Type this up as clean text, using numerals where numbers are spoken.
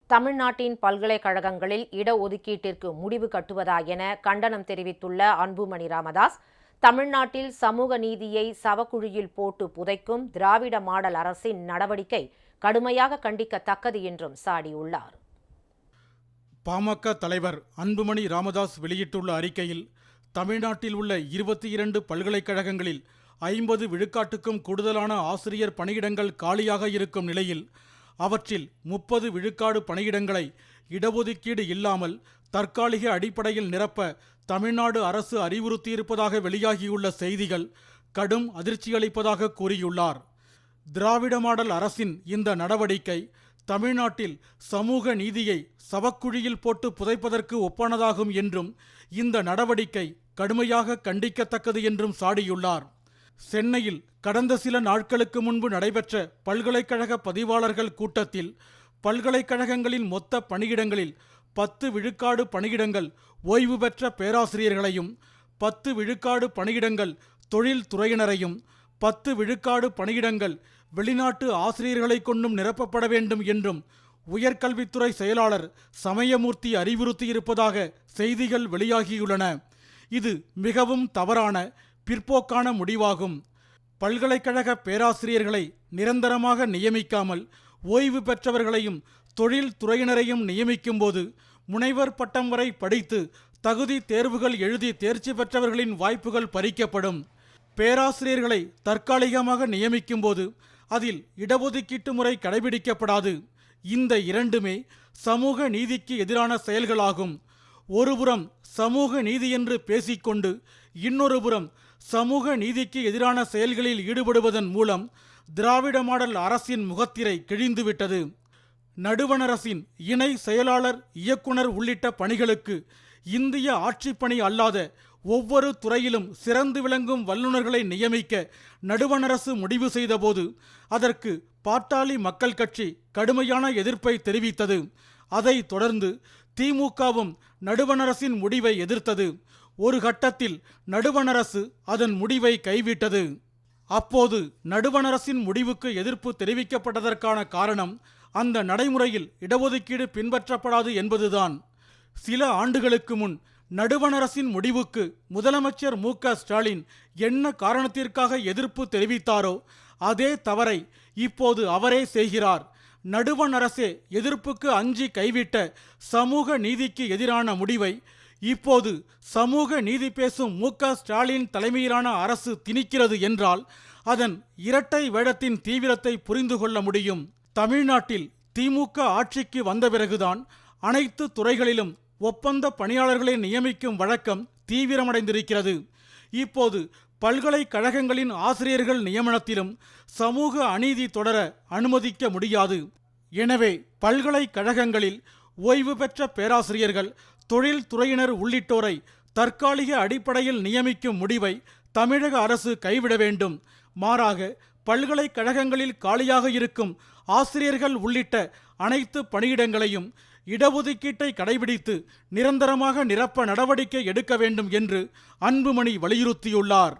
தமிழ்நாட்டின் பல்கலைக்கழகங்களில் இடஒதுக்கீட்டிற்கு முடிவு கட்டுவதா என கண்டனம் தெரிவித்துள்ள அன்புமணி ராமதாஸ், தமிழ்நாட்டில் சமூக நீதியை சவக்குழியில் போட்டு புதைக்கும் திராவிட மாடல் அரசின் நடவடிக்கை கடுமையாக கண்டிக்கத்தக்கது என்றும் சாடியுள்ளார். பாமக தலைவர் அன்புமணி ராமதாஸ் வெளியிட்டுள்ள அறிக்கையில், தமிழ்நாட்டில் உள்ள 22 பல்கலைக்கழகங்களில் 50 விழுக்காட்டுக்கும் கூடுதலான ஆசிரியர் பணியிடங்கள் காலியாக இருக்கும் நிலையில் அவற்றில் 30 விழுக்காடு பணியிடங்களை இடஒதுக்கீடு இல்லாமல் தற்காலிக அடிப்படையில் நிரப்ப தமிழ்நாடு அரசு அறிவுறுத்தியிருப்பதாக வெளியாகியுள்ள செய்திகள் கடும் அதிர்ச்சியளிப்பதாக கூறியுள்ளார். திராவிட மாடல் அரசின் இந்த நடவடிக்கை தமிழ்நாட்டில் சமூக நீதியை சவக்குழியில் போட்டு புதைப்பதற்கு ஒப்பானதாகும் என்றும், இந்த நடவடிக்கை கடுமையாக கண்டிக்கத்தக்கது என்றும் சாடியுள்ளார். சென்னையில் கடந்த சில நாட்களுக்கு முன்பு நடைபெற்ற பல்கலைக்கழக பதிவாளர்கள் கூட்டத்தில் பல்கலைக்கழகங்களின் மொத்த பணியிடங்களில் 10 விழுக்காடு பணியிடங்கள் ஓய்வு பெற்ற பேராசிரியர்களையும், 10 விழுக்காடு பணியிடங்கள் தொழில் துறையினரையும், 10 விழுக்காடு பணியிடங்கள் வெளிநாட்டு ஆசிரியர்களை கொண்டும் நிரப்பப்பட வேண்டும் என்றும் உயர்கல்வித்துறை செயலாளர் சமயமூர்த்தி அறிவுறுத்தியிருப்பதாக செய்திகள் வெளியாகியுள்ளன. இது மிகவும் தவறான பிற்போக்கான முடிவாகும். பல்கலைக்கழக பேராசிரியர்களை நிரந்தரமாக நியமிக்காமல் ஓய்வு பெற்றவர்களையும் தொழில் துறையினரையும் நியமிக்கும் போது முனைவர் பட்டம் வரை படித்து தகுதி தேர்வுகள் எழுதி தேர்ச்சி பெற்றவர்களின் வாய்ப்புகள் பறிக்கப்படும். பேராசிரியர்களை தற்காலிகமாக நியமிக்கும் போது அதில் இடஒதுக்கீட்டு முறை கடைபிடிக்கப்படாது. இந்த இரண்டுமே சமூக நீதிக்கு எதிரான செயல்களாகும். ஒருபுறம் சமூக நீதி என்று பேசிக்கொண்டு இன்னொரு புறம் சமூக நீதிக்கு எதிரான செயல்களில் ஈடுபடுவதன் மூலம் திராவிட மாடல் அரசின் முகத்திரை கிழிந்துவிட்டது. நடுவணரசின் இணை செயலாளர், இயக்குனர் உள்ளிட்ட பணிகளுக்கு இந்திய ஆட்சிப்பணி அல்லாத ஒவ்வொரு துறையிலும் சிறந்து விளங்கும் வல்லுநர்களை நியமிக்க நடுவணரசு முடிவு செய்தபோது அதற்கு பாட்டாளி மக்கள் கட்சி கடுமையான எதிர்ப்பை தெரிவித்தது. அதைத் தொடர்ந்து திமுகவும் நடுவணரசின் முடிவை எதிர்த்தது. ஒரு கட்டத்தில் நடுவணரசு அதன் முடிவை கைவிட்டது. அப்போது நடுவணரசின் முடிவுக்கு எதிர்ப்பு தெரிவிக்கப்பட்டதற்கான காரணம் அந்த நடைமுறையில் இடஒதுக்கீடு பின்பற்றப்படாது என்பதுதான். சில ஆண்டுகளுக்கு முன் நடுவணரசின் முடிவுக்கு முதலமைச்சர் மு.க. ஸ்டாலின் என்ன காரணத்திற்காக எதிர்ப்பு தெரிவித்தாரோ அதே தவறை இப்போது அவரே செய்கிறார். நடுவணரசே எதிர்ப்புக்கு அஞ்சி கைவிட்ட சமூக நீதிக்கு எதிரான முடிவை இப்போது சமூக நீதி பேசும் மு.க. ஸ்டாலின் தலைமையிலான அரசு திணிக்கிறது என்றால் அதன் இரட்டை வேடத்தின் தீவிரத்தை புரிந்து கொள்ள முடியும். தமிழ்நாட்டில் திமுக ஆட்சிக்கு வந்த பிறகுதான் அனைத்து துறைகளிலும் ஒப்பந்த பணியாளர்களை நியமிக்கும் வழக்கம் தீவிரமடைந்திருக்கிறது. இப்போது பல்கலைக்கழகங்களின் ஆசிரியர்கள் நியமனத்திலும் சமூக அநீதி தொடர அனுமதிக்க முடியாது. எனவே பல்கலைக்கழகங்களில் ஓய்வு பெற்ற பேராசிரியர்கள், தொழில் துறையினர் உள்ளிட்டோரை தற்காலிக அடிப்படையில் நியமிக்கும் முடிவை தமிழக அரசு கைவிட வேண்டும். மாறாக பல்கலைக்கழகங்களில் காலியாக இருக்கும் ஆசிரியர்கள் உள்ளிட்ட அனைத்து பணியிடங்களையும் இடஒதுக்கீட்டை கடைபிடித்து நிரந்தரமாக நிரப்ப நடவடிக்கை எடுக்க வேண்டும் என்று அன்புமணி வலியுறுத்தியுள்ளார்.